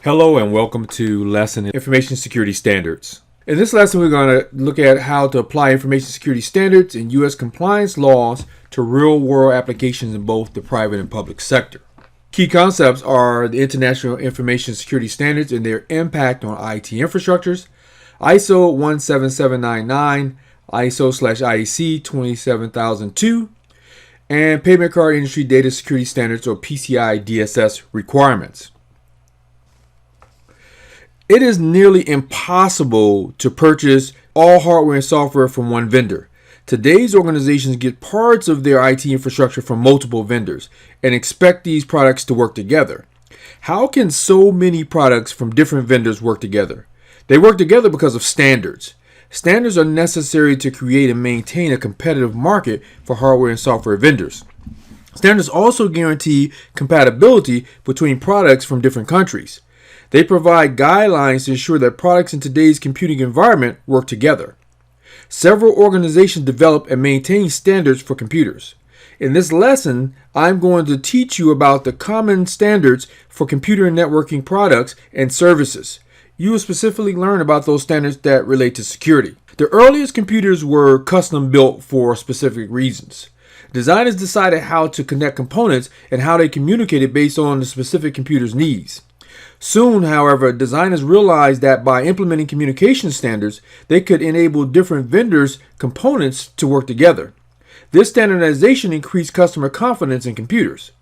Hello and welcome to Lesson Information Security Standards. In this lesson, we're going to look at how to apply information security standards and U.S. compliance laws to real-world applications in both the private and public sector. Key concepts are the International Information Security Standards and their impact on IT infrastructures, ISO 17799, ISO/IEC 27002, and Payment Card Industry Data Security Standards or PCI DSS requirements. It is nearly impossible to purchase all hardware and software from one vendor. Today's organizations get parts of their IT infrastructure from multiple vendors and expect these products to work together. How can so many products from different vendors work together? They work together because of standards. Standards are necessary to create and maintain a competitive market for hardware and software vendors. Standards also guarantee compatibility between products from different countries. They provide guidelines to ensure that products in today's computing environment work together. Several organizations develop and maintain standards for computers. In this lesson, I'm going to teach you about the common standards for computer and networking products and services. You will specifically learn about those standards that relate to security. The earliest computers were custom built for specific reasons. Designers decided how to connect components and how they communicated based on the specific computer's needs. Soon, however, designers realized that by implementing communication standards, they could enable different vendors' components to work together. This standardization increased customer confidence in computers.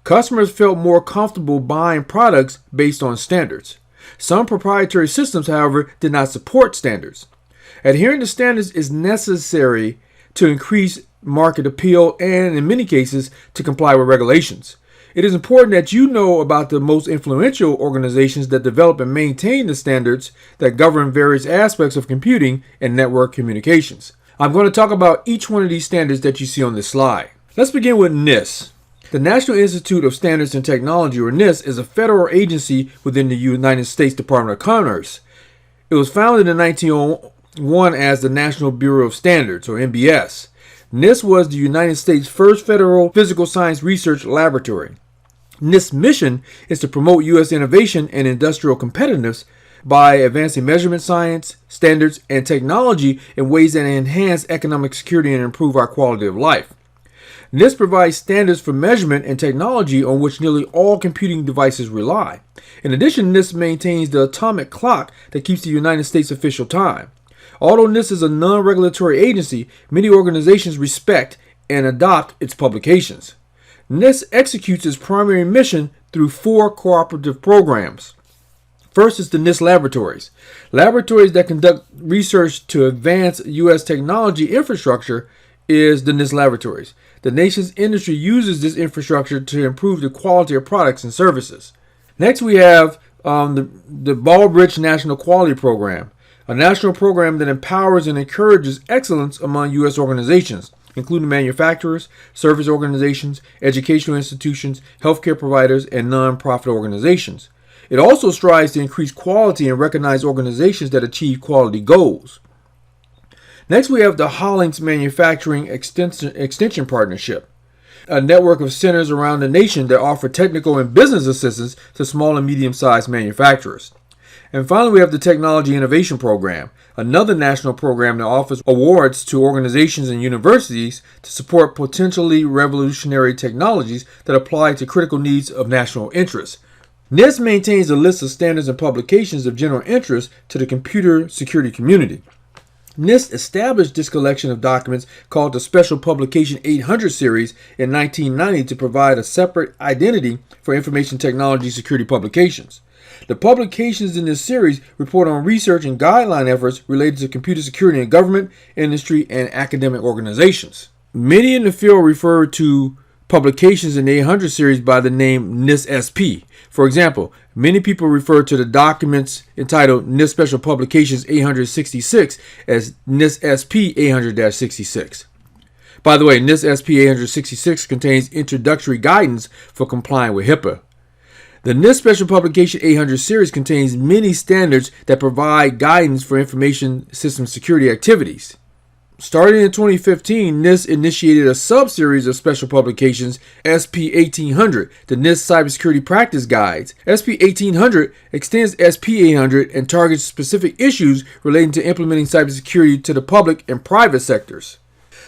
Customers felt more comfortable buying products based on standards. Some proprietary systems, however, did not support standards. Adhering to standards is necessary to increase market appeal and, in many cases, to comply with regulations. It is important that you know about the most influential organizations that develop and maintain the standards that govern various aspects of computing and network communications. I'm going to talk about each one of these standards that you see on this slide. Let's begin with NIST. The National Institute of Standards and Technology, or NIST, is a federal agency within the United States Department of Commerce. It was founded in 1901 as the National Bureau of Standards, or NBS. NIST was the United States' first federal physical science research laboratory. NIST's mission is to promote U.S. innovation and industrial competitiveness by advancing measurement science, standards, and technology in ways that enhance economic security and improve our quality of life. NIST provides standards for measurement and technology on which nearly all computing devices rely. In addition, NIST maintains the atomic clock that keeps the United States official time. Although NIST is a non-regulatory agency, many organizations respect and adopt its publications. NIST executes its primary mission through 4 cooperative programs. First is the NIST Laboratories. Laboratories that conduct research to advance U.S. technology infrastructure is the NIST Laboratories. The nation's industry uses this infrastructure to improve the quality of products and services. Next, we have the Baldrige National Quality Program, a national program that empowers and encourages excellence among U.S. organizations, including manufacturers, service organizations, educational institutions, healthcare providers, and nonprofit organizations. It also strives to increase quality and recognize organizations that achieve quality goals. Next, we have the Hollings Manufacturing Extension Partnership, a network of centers around the nation that offer technical and business assistance to small and medium-sized manufacturers. And finally, we have the Technology Innovation Program, another national program that offers awards to organizations and universities to support potentially revolutionary technologies that apply to critical needs of national interest. NIST maintains a list of standards and publications of general interest to the computer security community. NIST established this collection of documents called the Special Publication 800 series in 1990 to provide a separate identity for information technology security publications. The publications in this series report on research and guideline efforts related to computer security in government, industry, and academic organizations. Many in the field refer to publications in the 800 series by the name NIST-SP. For example, many people refer to the documents entitled NIST Special Publications 866 as NIST-SP 800-66. By the way, NIST-SP 866 contains introductory guidance for complying with HIPAA. The NIST Special Publication 800 series contains many standards that provide guidance for information system security activities. Starting in 2015, NIST initiated a sub-series of special publications, SP 1800, the NIST Cybersecurity Practice Guides. SP 1800 extends SP 800 and targets specific issues relating to implementing cybersecurity to the public and private sectors.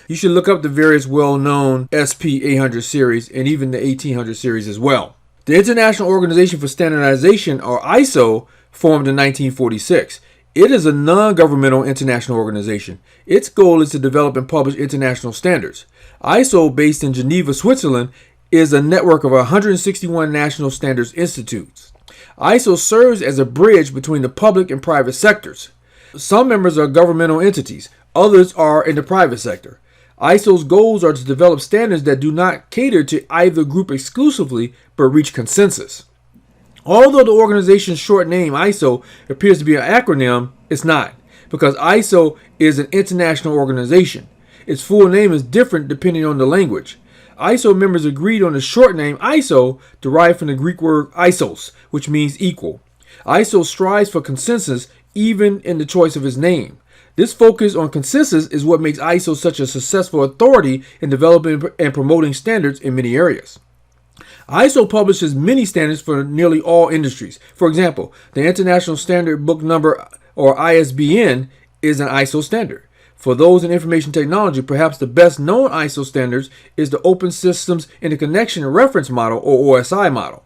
You should look up the various well-known SP 800 series and even the 1800 series as well. The International Organization for Standardization, or ISO, formed in 1946. It is a non-governmental international organization. Its goal is to develop and publish international standards. ISO, based in Geneva, Switzerland, is a network of 161 national standards institutes. ISO serves as a bridge between the public and private sectors. Some members are governmental entities, others are in the private sector. ISO's goals are to develop standards that do not cater to either group exclusively, but reach consensus. Although the organization's short name, ISO, appears to be an acronym, it's not, because ISO is an international organization. Its full name is different depending on the language. ISO members agreed on the short name ISO, derived from the Greek word isos, which means equal. ISO strives for consensus even in the choice of its name. This focus on consensus is what makes ISO such a successful authority in developing and promoting standards in many areas. ISO publishes many standards for nearly all industries. For example, the International Standard Book Number, or ISBN, is an ISO standard. For those in information technology, perhaps the best known ISO standards is the Open Systems Interconnection Reference Model, or OSI model.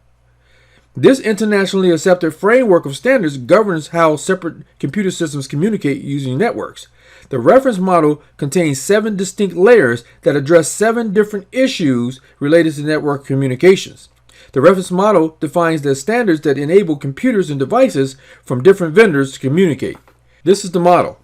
This internationally accepted framework of standards governs how separate computer systems communicate using networks. The reference model contains 7 distinct layers that address 7 different issues related to network communications. The reference model defines the standards that enable computers and devices from different vendors to communicate. This is the model.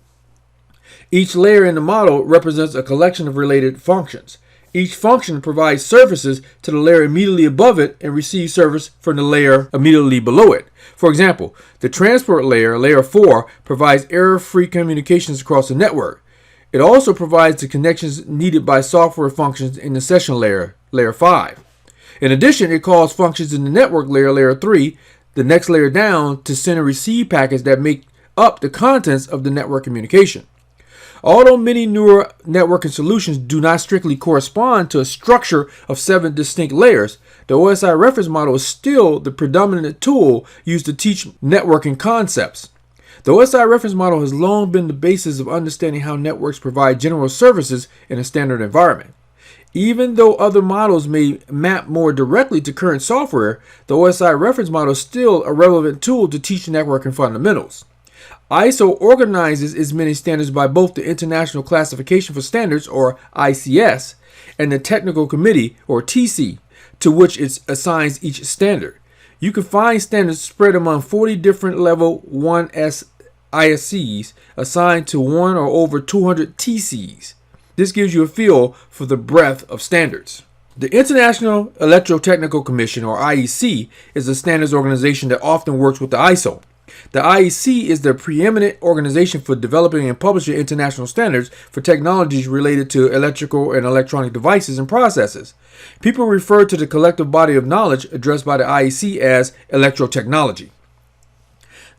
Each layer in the model represents a collection of related functions. Each function provides services to the layer immediately above it and receives service from the layer immediately below it. For example, the transport layer, layer 4, provides error-free communications across the network. It also provides the connections needed by software functions in the session layer, layer 5. In addition, it calls functions in the network layer, layer 3, the next layer down, to send and receive packets that make up the contents of the network communication. Although many newer networking solutions do not strictly correspond to a structure of 7 distinct layers, the OSI reference model is still the predominant tool used to teach networking concepts. The OSI reference model has long been the basis of understanding how networks provide general services in a standard environment. Even though other models may map more directly to current software, the OSI reference model is still a relevant tool to teach networking fundamentals. ISO organizes its many standards by both the International Classification for Standards, or ICS, and the Technical Committee, or TC, to which it assigns each standard. You can find standards spread among 40 different level 1S ISCs assigned to 1 or over 200 TCs. This gives you a feel for the breadth of standards. The International Electrotechnical Commission, or IEC, is a standards organization that often works with the ISO. The IEC is the preeminent organization for developing and publishing international standards for technologies related to electrical and electronic devices and processes. People refer to the collective body of knowledge addressed by the IEC as electrotechnology.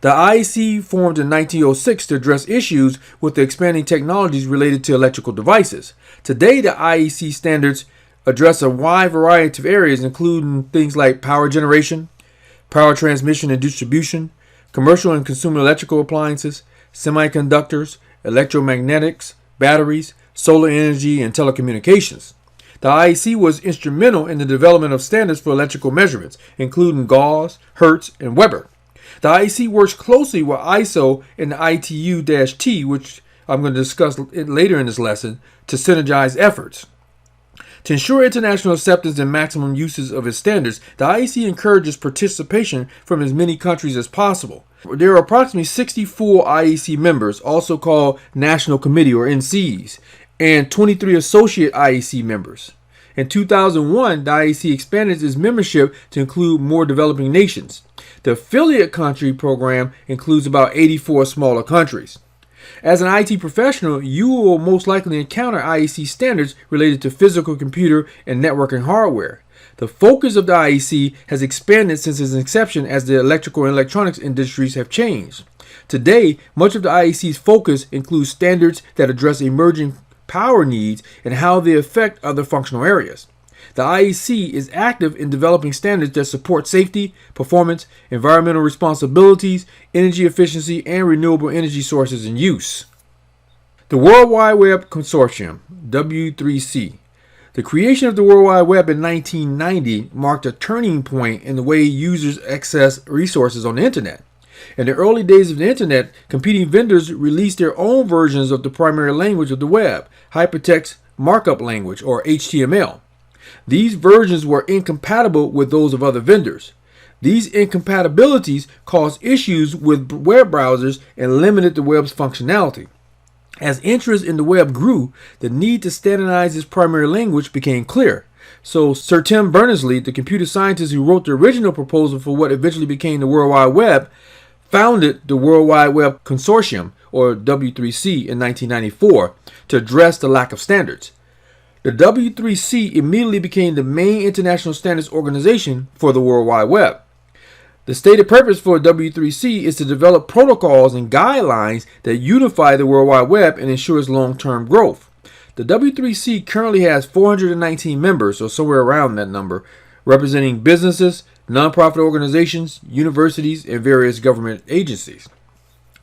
The IEC formed in 1906 to address issues with the expanding technologies related to electrical devices. Today, the IEC standards address a wide variety of areas, including things like power generation, power transmission and distribution, commercial and consumer electrical appliances, semiconductors, electromagnetics, batteries, solar energy, and telecommunications. The IEC was instrumental in the development of standards for electrical measurements, including Gauss, Hertz, and Weber. The IEC works closely with ISO and the ITU-T, which I'm going to discuss later in this lesson, to synergize efforts. To ensure international acceptance and maximum uses of its standards, the IEC encourages participation from as many countries as possible. There are approximately 64 IEC members, also called National Committee or NCs, and 23 associate IEC members. In 2001, the IEC expanded its membership to include more developing nations. The affiliate country program includes about 84 smaller countries. As an IT professional, you will most likely encounter IEC standards related to physical computer and networking hardware. The focus of the IEC has expanded since its inception as the electrical and electronics industries have changed. Today, much of the IEC's focus includes standards that address emerging power needs and how they affect other functional areas. The IEC is active in developing standards that support safety, performance, environmental responsibilities, energy efficiency, and renewable energy sources and use. The World Wide Web Consortium, W3C. The creation of the World Wide Web in 1990 marked a turning point in the way users access resources on the internet. In the early days of the internet, competing vendors released their own versions of the primary language of the web, hypertext markup language, or HTML. These versions were incompatible with those of other vendors. These incompatibilities caused issues with web browsers and limited the web's functionality. As interest in the web grew, the need to standardize its primary language became clear. So Sir Tim Berners-Lee, the computer scientist who wrote the original proposal for what eventually became the World Wide Web, founded the World Wide Web Consortium, or W3C, in 1994 to address the lack of standards. The W3C immediately became the main international standards organization for the World Wide Web. The stated purpose for W3C is to develop protocols and guidelines that unify the World Wide Web and ensures long-term growth. The W3C currently has 419 members, or somewhere around that number, representing businesses, nonprofit organizations, universities, and various government agencies.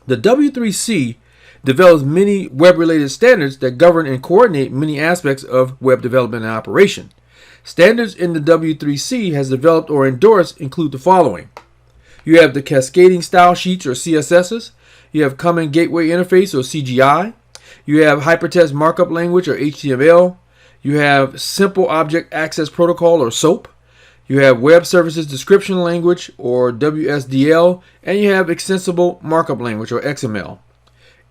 The W3C develops many web-related standards that govern and coordinate many aspects of web development and operation. Standards in the W3C has developed or endorsed include the following. You have the Cascading Style Sheets, or CSSs. You have Common Gateway Interface, or CGI. You have Hypertext Markup Language, or HTML. You have Simple Object Access Protocol, or SOAP. You have Web Services Description Language, or WSDL. And you have Extensible Markup Language, or XML.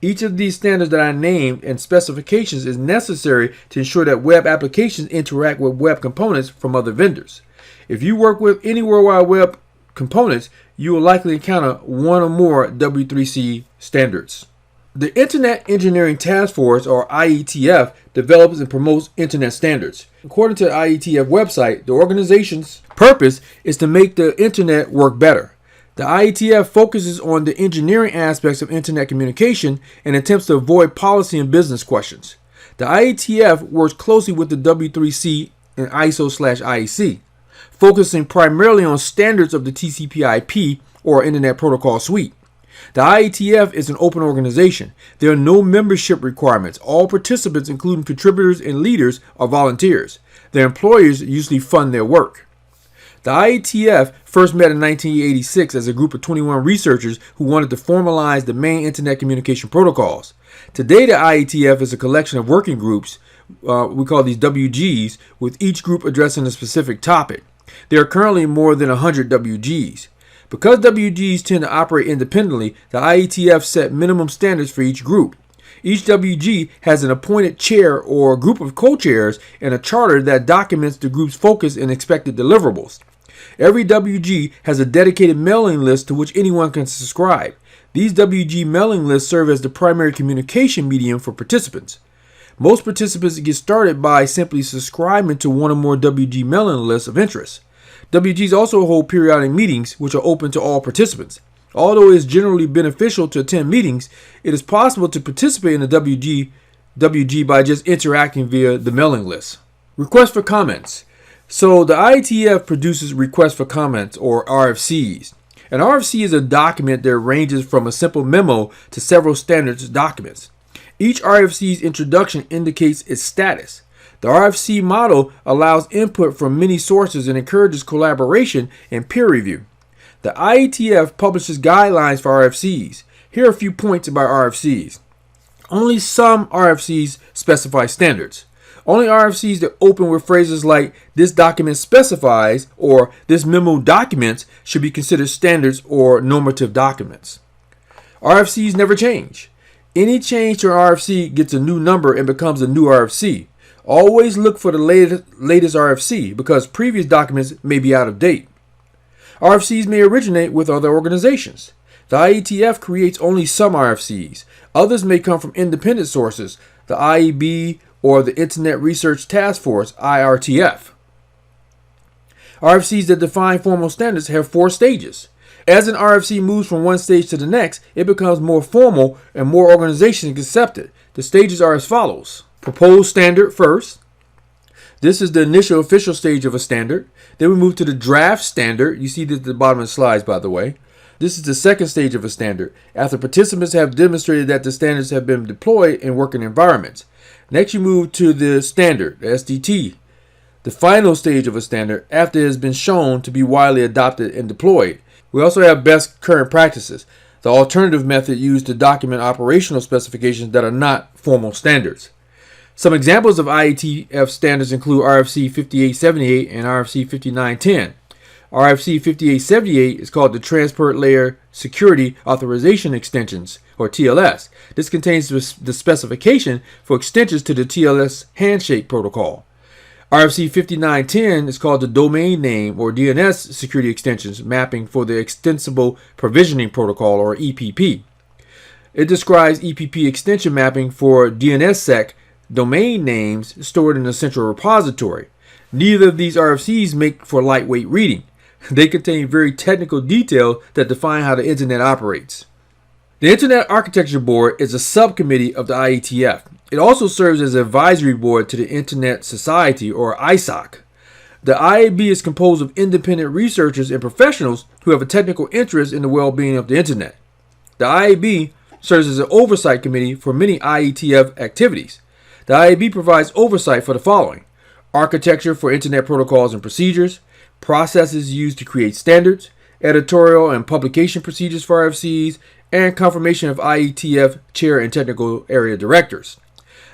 Each of these standards that I named and specifications is necessary to ensure that web applications interact with web components from other vendors. If you work with any World Wide Web components, you will likely encounter one or more W3C standards. The Internet Engineering Task Force, or IETF, develops and promotes Internet standards. According to the IETF website, the organization's purpose is to make the Internet work better. The IETF focuses on the engineering aspects of Internet communication and attempts to avoid policy and business questions. The IETF works closely with the W3C and ISO/IEC, focusing primarily on standards of the TCP/IP, or Internet Protocol Suite. The IETF is an open organization. There are no membership requirements. All participants, including contributors and leaders, are volunteers. Their employers usually fund their work. The IETF first met in 1986 as a group of 21 researchers who wanted to formalize the main Internet communication protocols. Today, the IETF is a collection of working groups, we call these WGs, with each group addressing a specific topic. There are currently more than 100 WGs. Because WGs tend to operate independently, the IETF set minimum standards for each group. Each WG has an appointed chair or group of co-chairs and a charter that documents the group's focus and expected deliverables. Every WG has a dedicated mailing list to which anyone can subscribe. These WG mailing lists serve as the primary communication medium for participants. Most participants get started by simply subscribing to one or more WG mailing lists of interest. WGs also hold periodic meetings which are open to all participants. Although it is generally beneficial to attend meetings, it is possible to participate in the WG by just interacting via the mailing list. Request for comments. So the IETF produces requests for comments, or RFCs. An RFC is a document that ranges from a simple memo to several standards documents. Each RFC's introduction indicates its status. The RFC model allows input from many sources and encourages collaboration and peer review. The IETF publishes guidelines for RFCs. Here are a few points about RFCs. Only some RFCs specify standards. Only RFCs that open with phrases like "this document specifies" or "this memo documents" should be considered standards or normative documents. RFCs never change. Any change to an RFC gets a new number and becomes a new RFC. Always look for the latest RFC because previous documents may be out of date. RFCs may originate with other organizations. The IETF creates only some RFCs. Others may come from independent sources, the IEB or the Internet Research Task Force, IRTF. RFCs that define formal standards have 4 stages. As an RFC moves from one stage to the next, it becomes more formal and more organizations accept it. The stages are as follows. proposed standard first. This is the initial official stage of a standard. Then we move to the draft standard. You see this at the bottom of the slides, by the way. This is the second stage of a standard, after participants have demonstrated that the standards have been deployed in working environments. Next, you move to the standard, the SDT, the final stage of a standard after it has been shown to be widely adopted and deployed. We also have best current practices, the alternative method used to document operational specifications that are not formal standards. Some examples of IETF standards include RFC 5878 and RFC 5910. RFC 5878 is called the Transport Layer Security Authorization Extensions, or TLS. This contains the specification for extensions to the TLS handshake protocol. RFC 5910 is called the Domain Name, or DNS Security Extensions mapping for the Extensible Provisioning Protocol, or EPP. It describes EPP extension mapping for DNSSEC domain names stored in a central repository. Neither of these RFCs make for lightweight reading. They contain very technical detail that define how the Internet operates. The Internet Architecture Board is a subcommittee of the IETF. It also serves as an advisory board to the Internet Society, or ISOC. The IAB is composed of independent researchers and professionals who have a technical interest in the well-being of the Internet. The IAB serves as an oversight committee for many IETF activities. The IAB provides oversight for the following: architecture for Internet protocols and procedures, processes used to create standards, editorial and publication procedures for RFCs, and confirmation of IETF chair and technical area directors.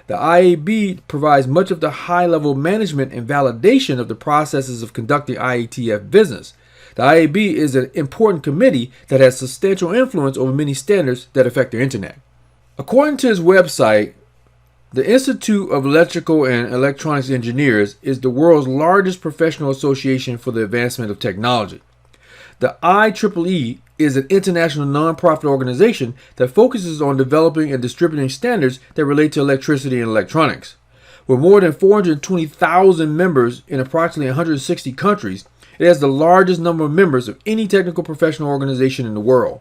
The IAB provides much of the high-level management and validation of the processes of conducting IETF business. The IAB is an important committee that has substantial influence over many standards that affect the Internet. According to its website, the Institute of Electrical and Electronics Engineers is the world's largest professional association for the advancement of technology. The IEEE is an international nonprofit organization that focuses on developing and distributing standards that relate to electricity and electronics. With more than 420,000 members in approximately 160 countries, it has the largest number of members of any technical professional organization in the world.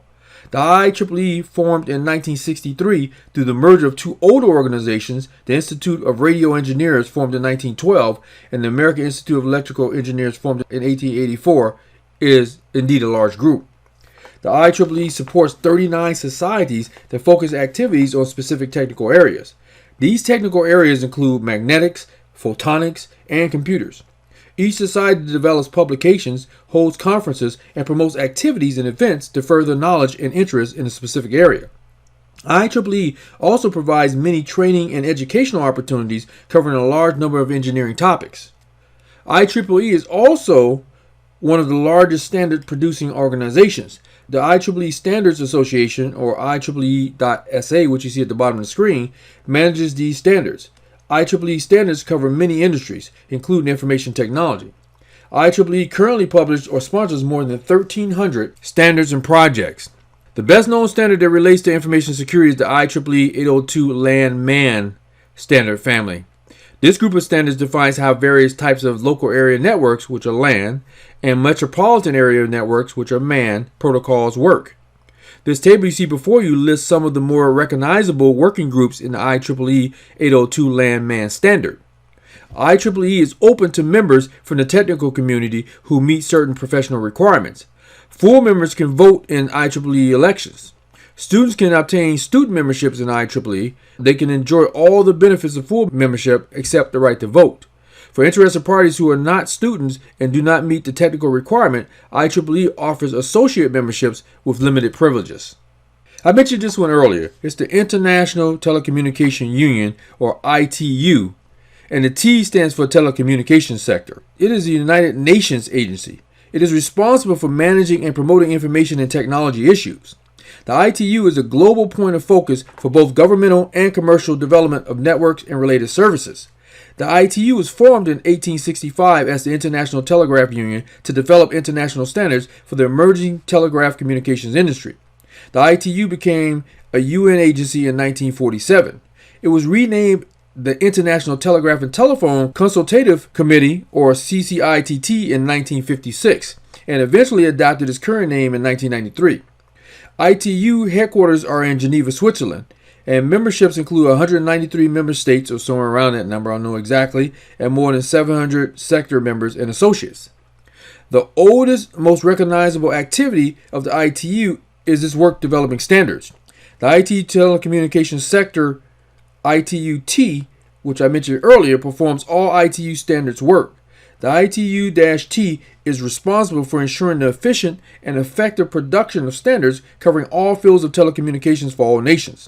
The IEEE formed in 1963 through the merger of two older organizations, the Institute of Radio Engineers formed in 1912 and the American Institute of Electrical Engineers formed in 1884, is indeed a large group. The IEEE supports 39 societies that focus activities on specific technical areas. These technical areas include magnetics, photonics, and computers. Each society develops publications, holds conferences, and promotes activities and events to further knowledge and interest in a specific area. IEEE also provides many training and educational opportunities covering a large number of engineering topics. IEEE is also one of the largest standard-producing organizations. The IEEE Standards Association, or IEEE-SA, which you see at the bottom of the screen, manages these standards. IEEE standards cover many industries, including information technology. IEEE currently publishes or sponsors more than 1,300 standards and projects. The best known standard that relates to information security is the IEEE 802 LAN-MAN standard family. This group of standards defines how various types of local area networks, which are LAN, and metropolitan area networks, which are MAN, protocols work. This table you see before you lists some of the more recognizable working groups in the IEEE 802 LAN-MAN standard. IEEE is open to members from the technical community who meet certain professional requirements. Full members can vote in IEEE elections. Students can obtain student memberships in IEEE. They can enjoy all the benefits of full membership except the right to vote. For interested parties who are not students and do not meet the technical requirement, IEEE offers associate memberships with limited privileges. I mentioned this one earlier. It's the International Telecommunication Union, or ITU, and the T stands for Telecommunication Sector. It is a United Nations agency. It is responsible for managing and promoting information and technology issues. The ITU is a global point of focus for both governmental and commercial development of networks and related services. The ITU was formed in 1865 as the International Telegraph Union to develop international standards for the emerging telegraph communications industry. The ITU became a UN agency in 1947. It was renamed the International Telegraph and Telephone Consultative Committee, or CCITT, in 1956, and eventually adopted its current name in 1993. ITU headquarters are in Geneva, Switzerland. And memberships include 193 member states, or somewhere around that number, I don't know exactly, and more than 700 sector members and associates. The oldest, most recognizable activity of the ITU is its work developing standards. The IT telecommunications sector, ITU-T, which I mentioned earlier, performs all ITU standards work. The ITU-T is responsible for ensuring the efficient and effective production of standards covering all fields of telecommunications for all nations.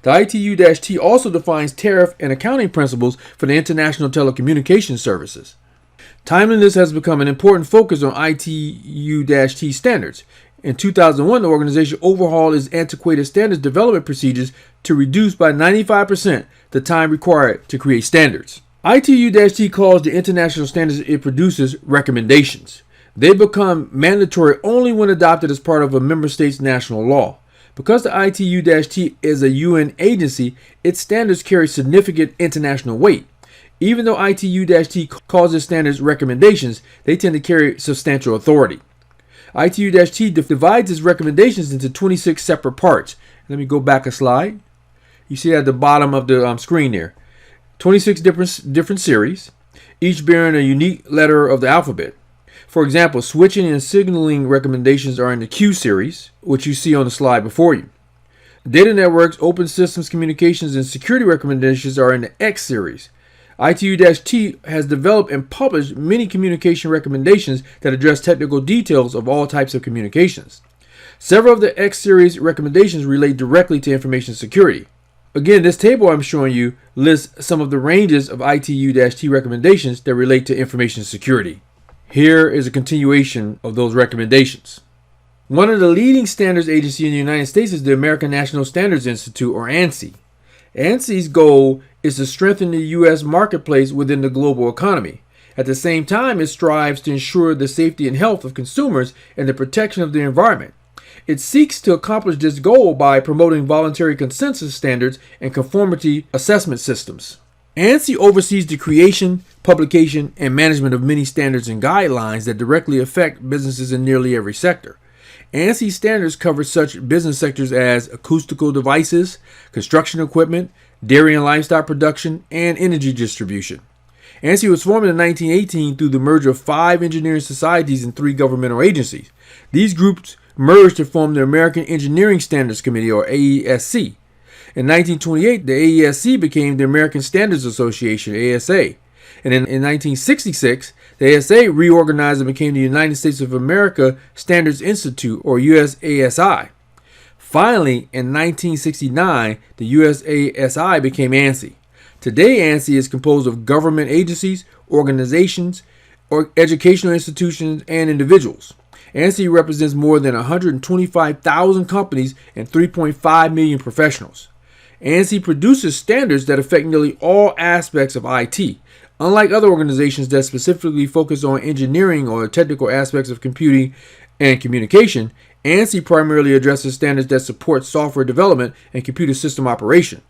The ITU-T also defines tariff and accounting principles for the international telecommunications services. Timeliness has become an important focus on ITU-T standards. In 2001, the organization overhauled its antiquated standards development procedures to reduce by 95% the time required to create standards. ITU-T calls the international standards it produces recommendations. They become mandatory only when adopted as part of a member state's national law. Because the ITU-T is a UN agency, its standards carry significant international weight. Even though ITU-T calls its standards recommendations, they tend to carry substantial authority. ITU-T divides its recommendations into 26 separate parts. Let me go back a slide. You see at the bottom of the screen there. 26 different series, each bearing a unique letter of the alphabet. For example, switching and signaling recommendations are in the Q series, which you see on the slide before you. Data networks, open systems, communications, and security recommendations are in the X series. ITU-T has developed and published many communication recommendations that address technical details of all types of communications. Several of the X series recommendations relate directly to information security. Again, this table I'm showing you lists some of the ranges of ITU-T recommendations that relate to information security. Here is a continuation of those recommendations. One of the leading standards agencies in the United States is the American National Standards Institute, or ANSI. ANSI's goal is to strengthen the U.S. marketplace within the global economy. At the same time, it strives to ensure the safety and health of consumers and the protection of the environment. It seeks to accomplish this goal by promoting voluntary consensus standards and conformity assessment systems. ANSI oversees the creation, publication, and management of many standards and guidelines that directly affect businesses in nearly every sector. ANSI standards cover such business sectors as acoustical devices, construction equipment, dairy and livestock production, and energy distribution. ANSI was formed in 1918 through the merger of 5 engineering societies and 3 governmental agencies. These groups merged to form the American Engineering Standards Committee, or AESC. In 1928, the AESC became the American Standards Association, ASA. And in 1966, the ASA reorganized and became the United States of America Standards Institute, or USASI. Finally, in 1969, the USASI became ANSI. Today, ANSI is composed of government agencies, organizations, or educational institutions, and individuals. ANSI represents more than 125,000 companies and 3.5 million professionals. ANSI produces standards that affect nearly all aspects of IT. Unlike other organizations that specifically focus on engineering or technical aspects of computing and communication, ANSI primarily addresses standards that support software development and computer system operation.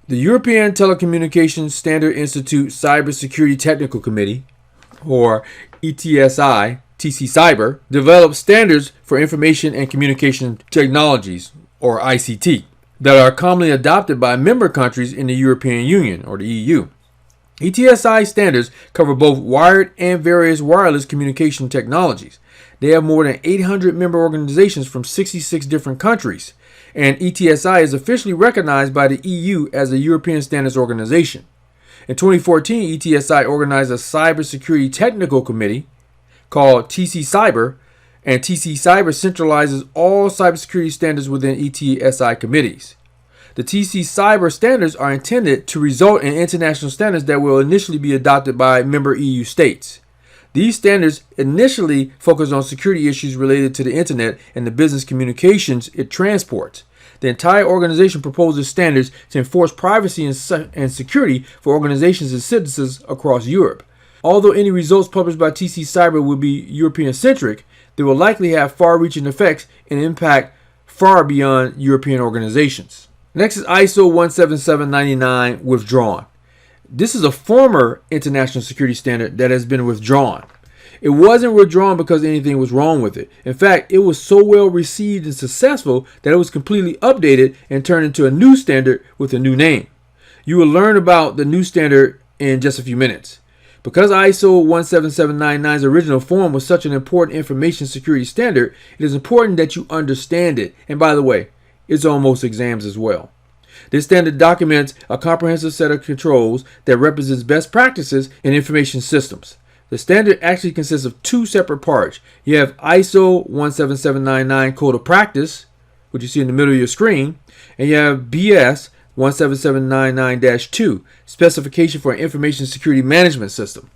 The European Telecommunication Standard Institute Cybersecurity Technical Committee, or ETSI, TC Cyber, develops standards for information and communication technologies, or ICT, that are commonly adopted by member countries in the European Union, or the EU. ETSI standards cover both wired and various wireless communication technologies. They have more than 800 member organizations from 66 different countries, and ETSI is officially recognized by the EU as a European Standards Organization. In 2014, ETSI organized a Cybersecurity Technical Committee called TC Cyber, and TC Cyber centralizes all cybersecurity standards within ETSI committees. The TC Cyber standards are intended to result in international standards that will initially be adopted by member EU states. These standards initially focus on security issues related to the internet and the business communications it transports. The entire organization proposes standards to enforce privacy and security for organizations and citizens across Europe. Although any results published by TC Cyber will be European-centric, they will likely have far-reaching effects and impact far beyond European organizations. Next is ISO 17799 Withdrawn. This is a former international security standard that has been withdrawn. It wasn't withdrawn because anything was wrong with it. In fact, it was so well received and successful that it was completely updated and turned into a new standard with a new name. You will learn about the new standard in just a few minutes. Because ISO 17799's original form was such an important information security standard, it is important that you understand it. And by the way, it's on most exams as well. This standard documents a comprehensive set of controls that represents best practices in information systems. The standard actually consists of two separate parts. You have ISO 17799 Code of Practice, which you see in the middle of your screen, and you have BS 17799-2, Specification for an Information Security Management System.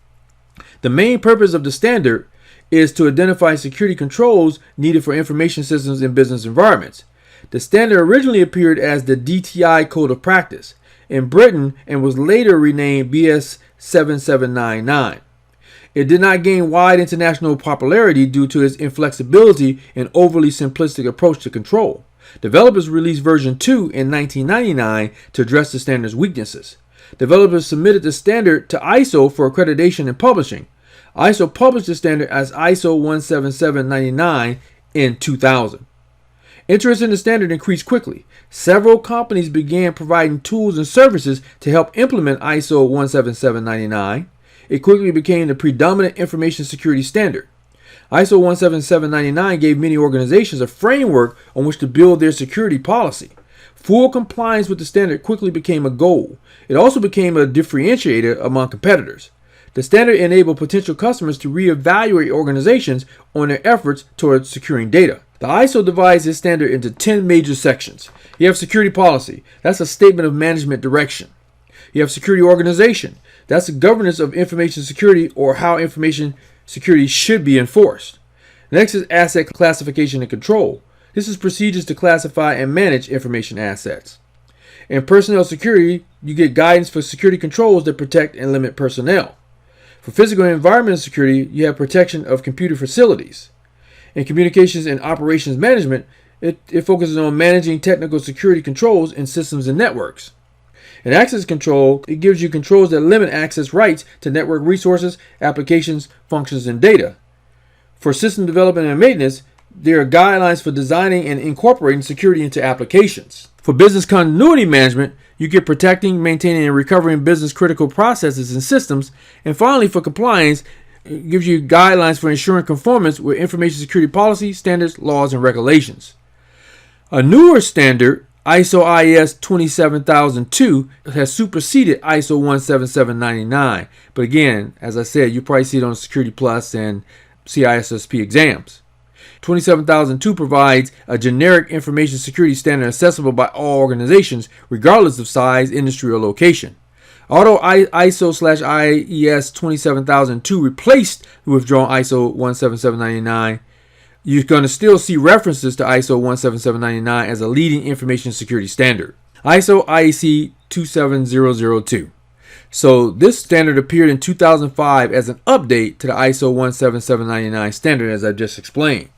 The main purpose of the standard is to identify security controls needed for information systems in business environments. The standard originally appeared as the DTI Code of Practice in Britain and was later renamed BS 7799. It did not gain wide international popularity due to its inflexibility and overly simplistic approach to control. Developers released version 2 in 1999 to address the standard's weaknesses. Developers submitted the standard to ISO for accreditation and publishing. ISO published the standard as ISO 17799 in 2000. Interest in the standard increased quickly. Several companies began providing tools and services to help implement ISO 17799. It quickly became the predominant information security standard. ISO 17799 gave many organizations a framework on which to build their security policy. Full compliance with the standard quickly became a goal. It also became a differentiator among competitors. The standard enabled potential customers to reevaluate organizations on their efforts towards securing data. The ISO divides this standard into 10 major sections. You have security policy. That's a statement of management direction. You have security organization. That's the governance of information security, or how information security should be enforced. Next is asset classification and control. This is procedures to classify and manage information assets. In personnel security, you get guidance for security controls that protect and limit personnel. For physical and environmental security, you have protection of computer facilities. In communications and operations management, it focuses on managing technical security controls in systems and networks. In access control, it gives you controls that limit access rights to network resources, applications, functions, and data. For system development and maintenance, there are guidelines for designing and incorporating security into applications. For business continuity management, you get protecting, maintaining, and recovering business critical processes and systems. And finally, for compliance, it gives you guidelines for ensuring conformance with information security policy, standards, laws, and regulations. A newer standard, ISO IES 27002, has superseded ISO 17799. But again, as I said, you probably see it on Security Plus and CISSP exams. 27002 provides a generic information security standard accessible by all organizations, regardless of size, industry, or location. Although ISO/IES 27002 replaced the withdrawn ISO 17799, you're going to still see references to ISO 17799 as a leading information security standard. ISO IEC 27002. So this standard appeared in 2005 as an update to the ISO 17799 standard, as I just explained.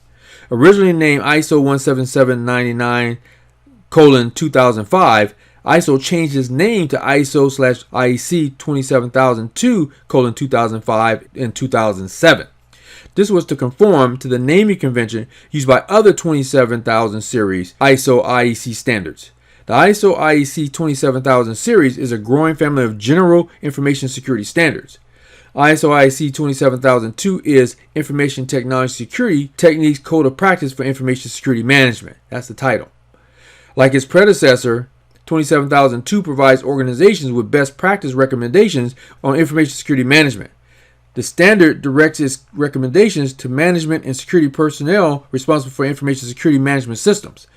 Originally named ISO 17799:2005, ISO changed its name to ISO/IEC 27002:2005 in 2007. This was to conform to the naming convention used by other 27000 series ISO IEC standards. The ISO IEC 27000 series is a growing family of general information security standards. ISO IEC 27002 is Information Technology Security Techniques Code of Practice for Information Security Management. That's the title. Like its predecessor, 27002 provides organizations with best practice recommendations on information security management. The standard directs its recommendations to management and security personnel responsible for information security management systems.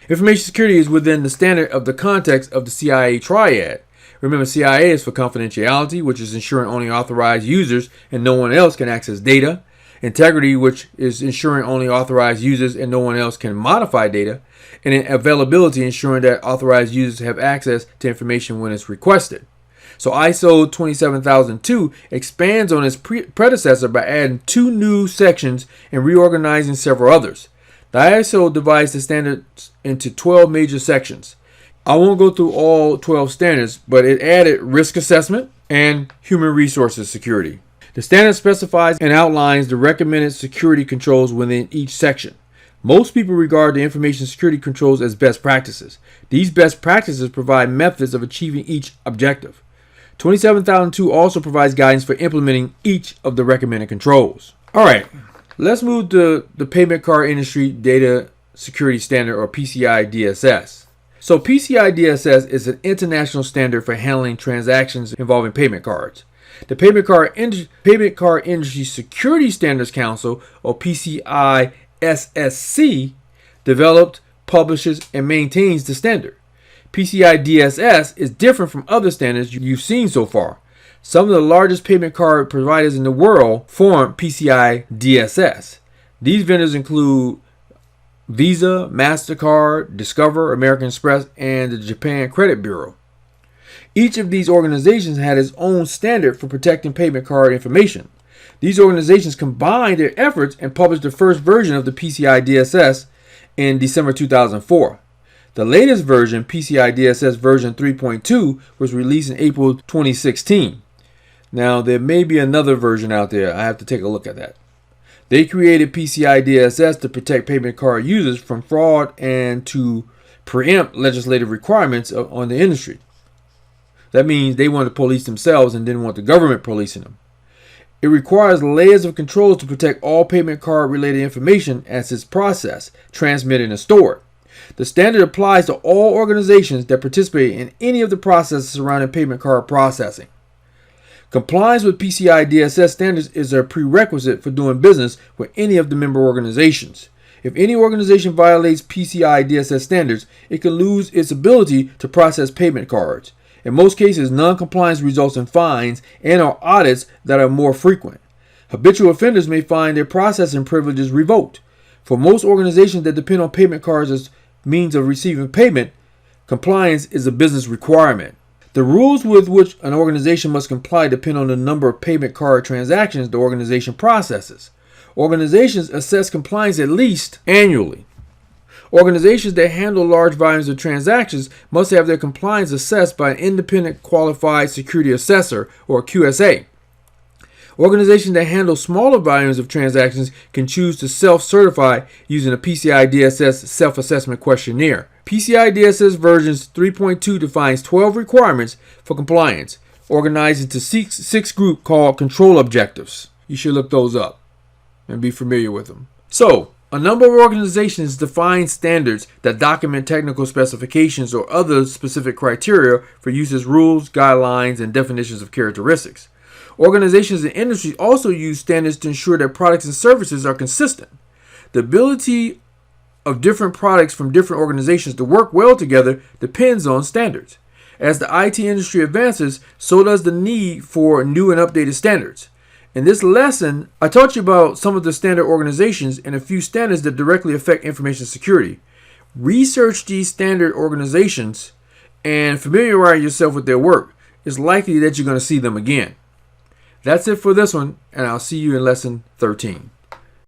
Information security is within the standard of the context of the CIA triad. Remember, CIA is for confidentiality, which is ensuring only authorized users and no one else can access data. Integrity, which is ensuring only authorized users and no one else can modify data. And then availability, ensuring that authorized users have access to information when it's requested. So ISO 27002 expands on its predecessor by adding 2 new sections and reorganizing several others. The ISO divides the standards into 12 major sections. I won't go through all 12 standards, but it added risk assessment and human resources security. The standard specifies and outlines the recommended security controls within each section. Most people regard the information security controls as best practices. These best practices provide methods of achieving each objective. 27002 also provides guidance for implementing each of the recommended controls. All right, let's move to the payment card industry data security standard, or PCI DSS. So PCI DSS is an international standard for handling transactions involving payment cards. The Payment Card Industry Security Standards Council, or PCI DSS, developed, publishes, and maintains the standard. PCI DSS is different from other standards you've seen so far. Some of the largest payment card providers in the world form PCI DSS. These vendors include Visa, MasterCard, Discover, American Express, and the Japan Credit Bureau. Each of these organizations had its own standard for protecting payment card information. These organizations combined their efforts and published the first version of the PCI DSS in December 2004. The latest version, PCI DSS version 3.2, was released in April 2016. Now, there may be another version out there. I have to take a look at that. They created PCI DSS to protect payment card users from fraud and to preempt legislative requirements on the industry. That means they want to police themselves and didn't want the government policing them. It requires layers of controls to protect all payment card related information as it's processed, transmitted, and stored. The standard applies to all organizations that participate in any of the processes surrounding payment card processing. Compliance with PCI DSS standards is a prerequisite for doing business with any of the member organizations. If any organization violates PCI DSS standards, it can lose its ability to process payment cards. In most cases, non-compliance results in fines and/or audits that are more frequent. Habitual offenders may find their processing privileges revoked. For most organizations that depend on payment cards as means of receiving payment, compliance is a business requirement. The rules with which an organization must comply depend on the number of payment card transactions the organization processes. Organizations assess compliance at least annually. Organizations that handle large volumes of transactions must have their compliance assessed by an independent qualified security assessor, or QSA. Organizations that handle smaller volumes of transactions can choose to self-certify using a PCI DSS self-assessment questionnaire. PCI DSS versions 3.2 defines 12 requirements for compliance, organized into six groups called control objectives. You should look those up and be familiar with them. So, a number of organizations define standards that document technical specifications or other specific criteria for use as rules, guidelines, and definitions of characteristics. Organizations and industries also use standards to ensure that products and services are consistent. The ability of different products from different organizations to work well together depends on standards. As the IT industry advances, so does the need for new and updated standards. In this lesson, I taught you about some of the standard organizations and a few standards that directly affect information security. Research these standard organizations and familiarize yourself with their work. It's likely that you're going to see them again. That's it for this one, and I'll see you in lesson 13.